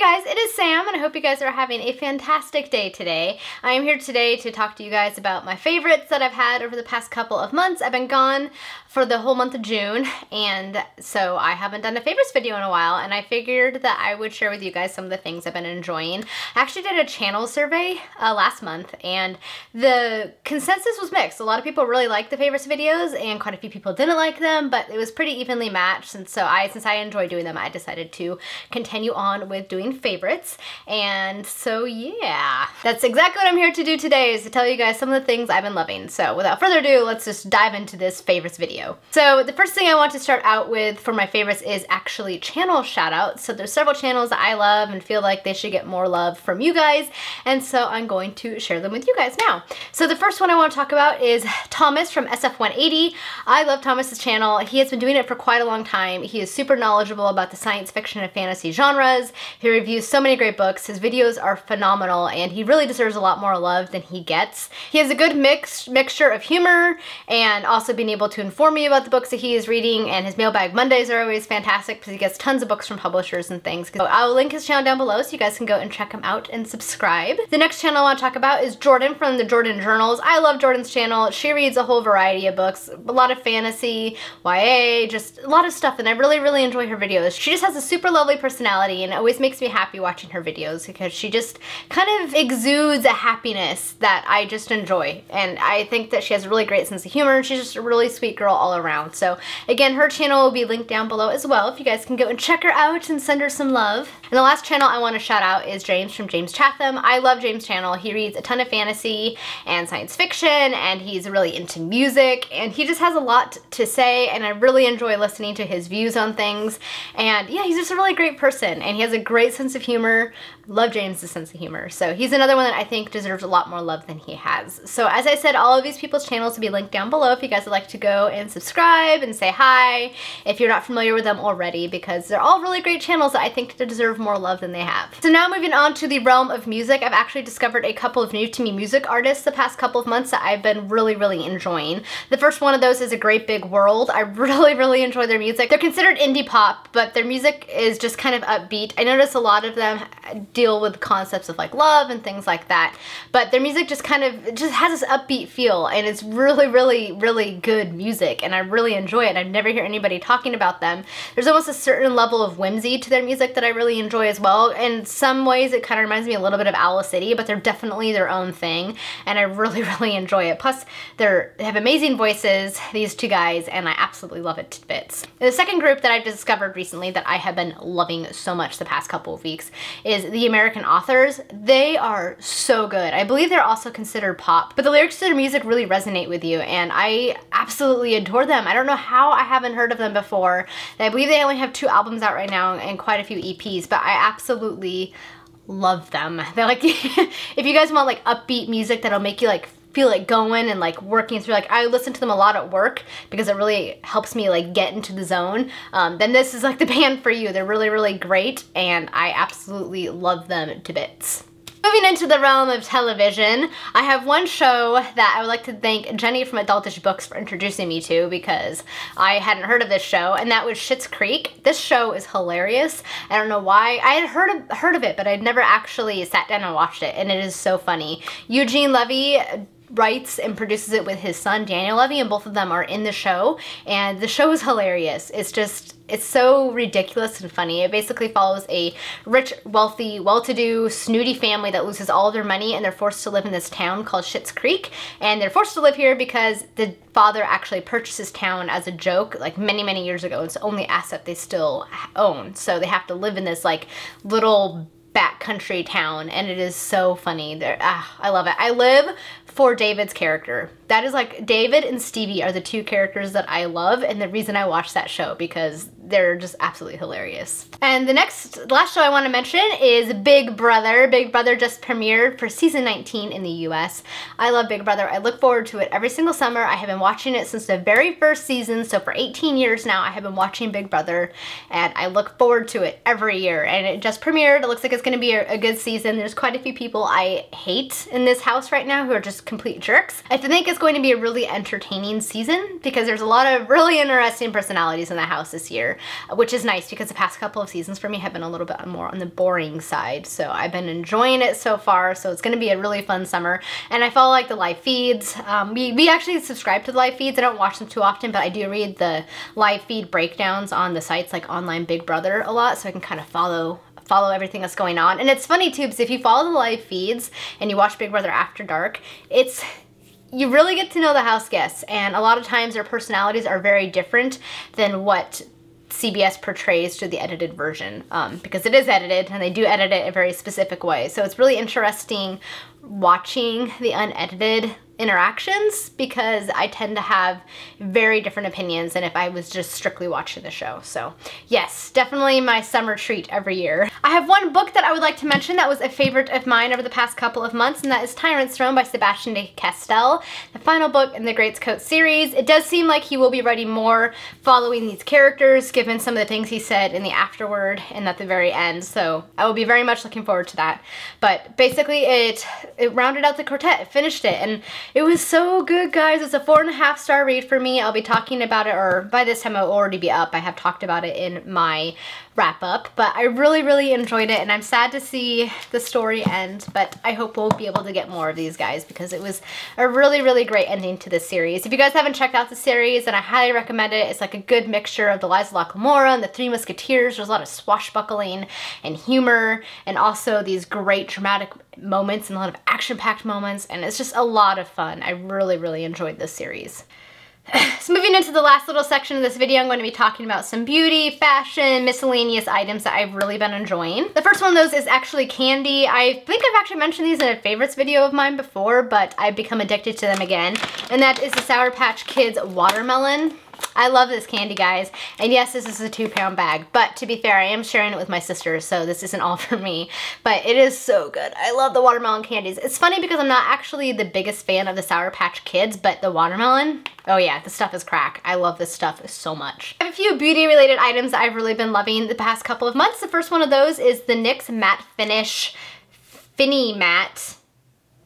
guys, it is Sam, and I hope you guys are having a fantastic day today. I am here today to talk to you guys about my favorites that I've had over the past couple of months. I've been gone for the whole month of June, and so I haven't done a favorites video in a while, and I figured that I would share with you guys some of the things I've been enjoying. I actually did a channel survey last month, and the consensus was mixed. A lot of people really liked the favorites videos, and quite a few people didn't like them, but it was pretty evenly matched, and so since I enjoy doing them, I decided to continue on with doing favorites. And so yeah, that's exactly what I'm here to do today, is to tell you guys some of the things I've been loving. So without further ado, let's just dive into this favorites video. So the first thing I want to start out with for my favorites is actually channel shout outs. So there's several channels that I love and feel like they should get more love from you guys, and so I'm going to share them with you guys now. So the first one I want to talk about is Thomas from SF180. I love Thomas's channel. He has been doing it for quite a long time. He is super knowledgeable about the science fiction and fantasy genres. He reviews so many great books. His videos are phenomenal, and he really deserves a lot more love than he gets. He has a good mixture of humor and also being able to inform me about the books that he is reading, and his mailbag Mondays are always fantastic because he gets tons of books from publishers and things. So I'll link his channel down below so you guys can go and check him out and subscribe. The next channel I want to talk about is Jordan from the Jordan Journals. I love Jordan's channel. She reads a whole variety of books, a lot of fantasy, YA, just a lot of stuff, and I really enjoy her videos. She just has a super lovely personality, and it always makes me happy watching her videos because she just kind of exudes a happiness that I just enjoy, and I think that she has a really great sense of humor, and she's just a really sweet girl all around. So again, her channel will be linked down below as well if you guys can go and check her out and send her some love. And the last channel I want to shout out is James from James Chatham. I love James' channel. He reads a ton of fantasy and science fiction, and he's really into music, and he just has a lot to say, and I really enjoy listening to his views on things. And yeah, he's just a really great person, and he has a great sense of humor. Love James' sense of humor. So he's another one that I think deserves a lot more love than he has. So as I said, all of these people's channels will be linked down below if you guys would like to go and subscribe and say hi if you're not familiar with them already, because they're all really great channels that I think deserve more love than they have. So now moving on to the realm of music, I've actually discovered a couple of new to me music artists the past couple of months that I've been really enjoying. The first one of those is A Great Big World. I really enjoy their music. They're considered indie pop, but their music is just kind of upbeat. I notice a lot of them deal with concepts of like love and things like that, but their music just kind of has this upbeat feel, and it's really good music, and I really enjoy it. I never hear anybody talking about them. There's almost a certain level of whimsy to their music that I really enjoy as well. In some ways it kind of reminds me a little bit of Owl City, but they're definitely their own thing, and I really enjoy it. Plus they have amazing voices, these two guys, and I absolutely love it to bits. And the second group that I've discovered recently that I have been loving so much the past couple of weeks is the American Authors. They are so good. I believe they're also considered pop, but the lyrics to their music really resonate with you, and I absolutely adore them. I don't know how I haven't heard of them before. I believe they only have 2 albums out right now and quite a few EPs, but I absolutely love them. They're like, if you guys want like upbeat music that'll make you like feel like going and like working through, like I listen to them a lot at work because it really helps me like get into the zone, then this is like the band for you. They're really great, and I absolutely love them to bits. Moving into the realm of television, I have one show that I would like to thank Jenny from Adultish Books for introducing me to, because I hadn't heard of this show, and that was Schitt's Creek. This show is hilarious. I don't know why. I had heard of it, but I'd never actually sat down and watched it, and it is so funny. Eugene Levy writes and produces it with his son Daniel Levy, and both of them are in the show, and the show is hilarious. It's so ridiculous and funny. It basically follows a rich, wealthy, well-to-do, snooty family that loses all of their money, and they're forced to live in this town called Schitt's Creek. And they're forced to live here because the father actually purchased this town as a joke like many years ago. It's the only asset they still own. So they have to live in this like little backcountry town, and it is so funny. I love it. I live for David's character. That is like, David and Stevie are the 2 characters that I love, and the reason I watch that show, because they're just absolutely hilarious. And the last show I want to mention is Big Brother. Big Brother just premiered for season 19 in the US. I love Big Brother. I look forward to it every single summer. I have been watching it since the very first season, so for 18 years now I have been watching Big Brother, and I look forward to it every year. And it just premiered. It looks like it's going to be a good season. There's quite a few people I hate in this house right now who are just complete jerks. I think it's going to be a really entertaining season because there's a lot of really interesting personalities in the house this year, which is nice because the past couple of seasons for me have been a little bit more on the boring side. So I've been enjoying it so far. So it's going to be a really fun summer. And I follow like the live feeds. We actually subscribe to the live feeds. I don't watch them too often, but I do read the live feed breakdowns on the sites like Online Big Brother a lot, so I can kind of follow everything that's going on. And it's funny too, because if you follow the live feeds and you watch Big Brother After Dark, you really get to know the house guests, and a lot of times their personalities are very different than what CBS portrays through the edited version, because it is edited and they do edit it a very specific way. So it's really interesting watching the unedited interactions because I tend to have very different opinions than if I was just strictly watching the show. So yes, definitely my summer treat every year. I have one book that I would like to mention that was a favorite of mine over the past couple of months, and that is Tyrant's Throne by Sebastian de Castell, the final book in the Greatcoat series. It does seem like he will be writing more following these characters, given some of the things he said in the afterword and at the very end, so I will be very much looking forward to that. But basically it rounded out the quartet, it finished it, and it was so good, guys. It's a 4.5-star read for me. I'll be talking about it, or by this time it'll already be up. I have talked about it in my wrap-up, but I really enjoyed it, and I'm sad to see the story end, but I hope we'll be able to get more of these guys because it was a really great ending to this series. If you guys haven't checked out the series, then I highly recommend it. It's like a good mixture of the Lies of Lamora and the Three Musketeers. There's a lot of swashbuckling and humor, and also these great dramatic moments and a lot of action-packed moments, and it's just a lot of fun. I really enjoyed this series. So moving into the last little section of this video, I'm going to be talking about some beauty, fashion, miscellaneous items that I've really been enjoying. The first one of those is actually candy. I think I've actually mentioned these in a favorites video of mine before, but I've become addicted to them again, and that is the Sour Patch Kids watermelon. I love this candy, guys, and yes, this is a 2-pound bag, but to be fair, I am sharing it with my sister, so this isn't all for me, but it is so good. I love the watermelon candies. It's funny because I'm not actually the biggest fan of the Sour Patch Kids, but the watermelon, oh yeah, the stuff is crack. I love this stuff so much. I have a few beauty-related items that I've really been loving the past couple of months. The first one of those is the NYX Matte Finish Finny Matte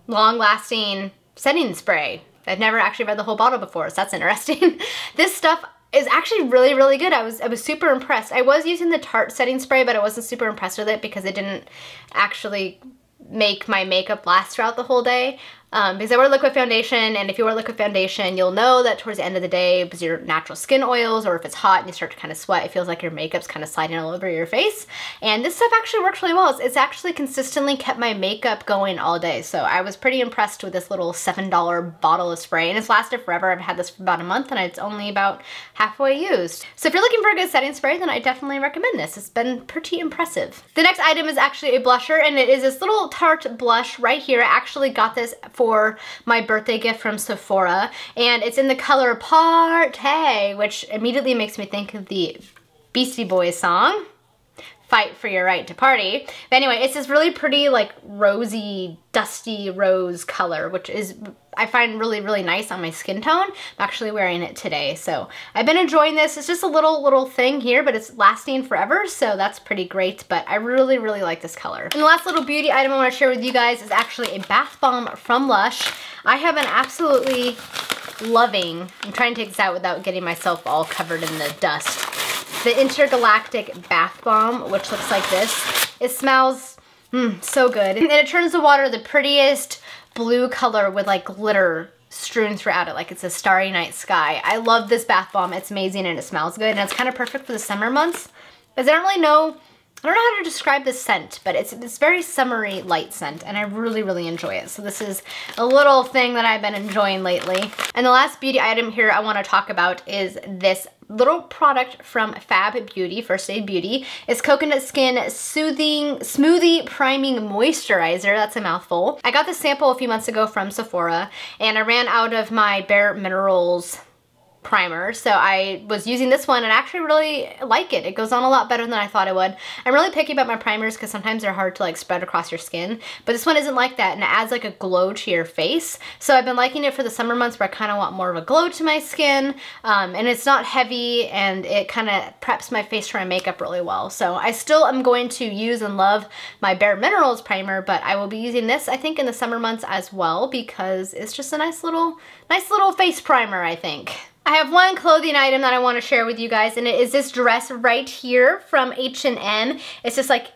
Long-Lasting Setting Spray. I've never actually read the whole bottle before, so that's interesting. This stuff is actually really good. I was super impressed. I was using the Tarte setting spray, but I wasn't super impressed with it because it didn't actually make my makeup last throughout the whole day. Because I wear liquid foundation, and if you wear liquid foundation, you'll know that towards the end of the day, because your natural skin oils, or if it's hot and you start to kind of sweat, it feels like your makeup's kind of sliding all over your face. And this stuff actually works really well. It's actually consistently kept my makeup going all day. So I was pretty impressed with this little $7 bottle of spray, and it's lasted forever. I've had this for about a month, and it's only about halfway used. So if you're looking for a good setting spray, then I definitely recommend this. It's been pretty impressive. The next item is actually a blusher, and it is this little Tarte blush right here. I actually got this for my birthday gift from Sephora, and it's in the color Party, which immediately makes me think of the Beastie Boys song, Fight for Your Right to Party. But anyway, it's this really pretty, like, rosy, dusty rose color, which is, I find really nice on my skin tone. I'm actually wearing it today, so I've been enjoying this. It's just a little thing here, but it's lasting forever, so that's pretty great, but I really like this color. And the last little beauty item I want to share with you guys is actually a bath bomb from Lush. I have been absolutely loving, I'm trying to take this out without getting myself all covered in the dust, the Intergalactic Bath Bomb, which looks like this. It smells so good. And it turns the water the prettiest blue color with like glitter strewn throughout it, like it's a starry night sky. I love this bath bomb. It's amazing and it smells good, and it's kind of perfect for the summer months because I don't know how to describe this scent, but it's very summery light scent, and I really enjoy it. So this is a little thing that I've been enjoying lately. And the last beauty item here I want to talk about is this little product from Fab Beauty, First Aid Beauty. It's Coconut Skin Smoothie Priming Moisturizer. That's a mouthful. I got this sample a few months ago from Sephora, and I ran out of my Bare Minerals primer, so I was using this one and I actually really like it. It goes on a lot better than I thought it would. I'm really picky about my primers because sometimes they're hard to like spread across your skin, but this one isn't like that, and it adds like a glow to your face. So I've been liking it for the summer months where I kind of want more of a glow to my skin, and it's not heavy, and it kind of preps my face for my makeup really well. So I still am going to use and love my Bare Minerals primer, but I will be using this I think in the summer months as well because it's just a nice little face primer, I think. I have one clothing item that I want to share with you guys, and it is this dress right here from H&M. It's just like,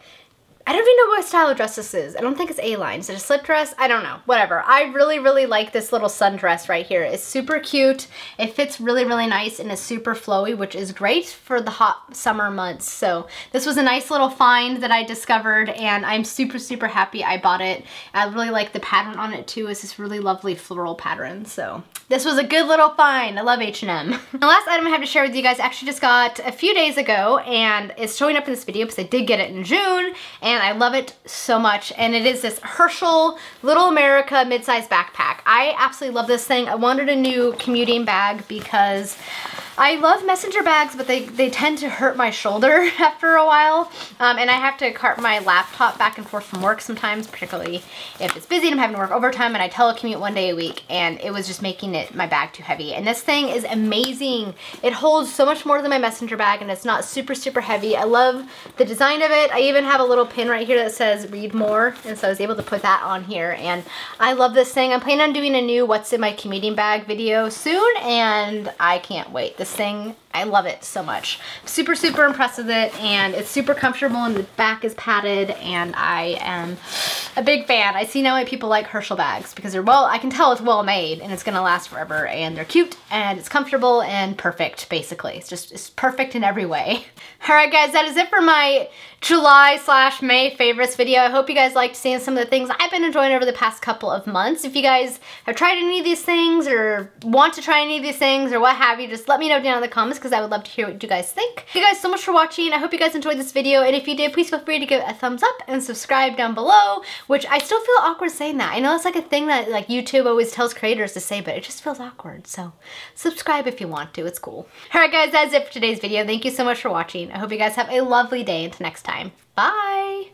I don't even know what style of dress this is. I don't think it's A-line. Is it a slip dress? I don't know. Whatever. I really, really like this little sundress right here. It's super cute. It fits really, really nice and is super flowy, which is great for the hot summer months. So this was a nice little find that I discovered, and I'm super, super happy I bought it. I really like the pattern on it too. It's this really lovely floral pattern. So this was a good little find. I love H&M. The last item I have to share with you guys actually just got a few days ago, and it's showing up in this video because I did get it in June, and I love it so much. And it is this Herschel Little America mid-size backpack. I absolutely love this thing. I wanted a new commuting bag because I love messenger bags, but they tend to hurt my shoulder after a while. And I have to cart my laptop back and forth from work sometimes, particularly if it's busy and I'm having to work overtime, and I telecommute one day a week, and it was just making my bag too heavy. And this thing is amazing. It holds so much more than my messenger bag, and it's not super, super heavy. I love the design of it. I even have a little pin right here that says read more, and so I was able to put that on here, and I love this thing. I'm planning on doing a new what's in my commuting bag video soon, and I can't wait. This thing, I love it so much. Super, super impressed with it, and it's super comfortable, and the back is padded, and I am a big fan. I see now why people like Herschel bags because they're I can tell it's well made, and it's gonna last forever, and they're cute, and it's comfortable and perfect, basically. It's perfect in every way. All right, guys, that is it for my July/May favorites video. I hope you guys liked seeing some of the things I've been enjoying over the past couple of months. If you guys have tried any of these things or want to try any of these things or what have you, just let me know down in the comments because I would love to hear what you guys think. Thank you guys so much for watching. I hope you guys enjoyed this video, and if you did, please feel free to give it a thumbs up and subscribe down below, which I still feel awkward saying that. I know it's like a thing that like YouTube always tells creators to say, but it just feels awkward. So subscribe if you want to. It's cool. All right, guys, that's it for today's video. Thank you so much for watching. I hope you guys have a lovely day. Until next time. Bye.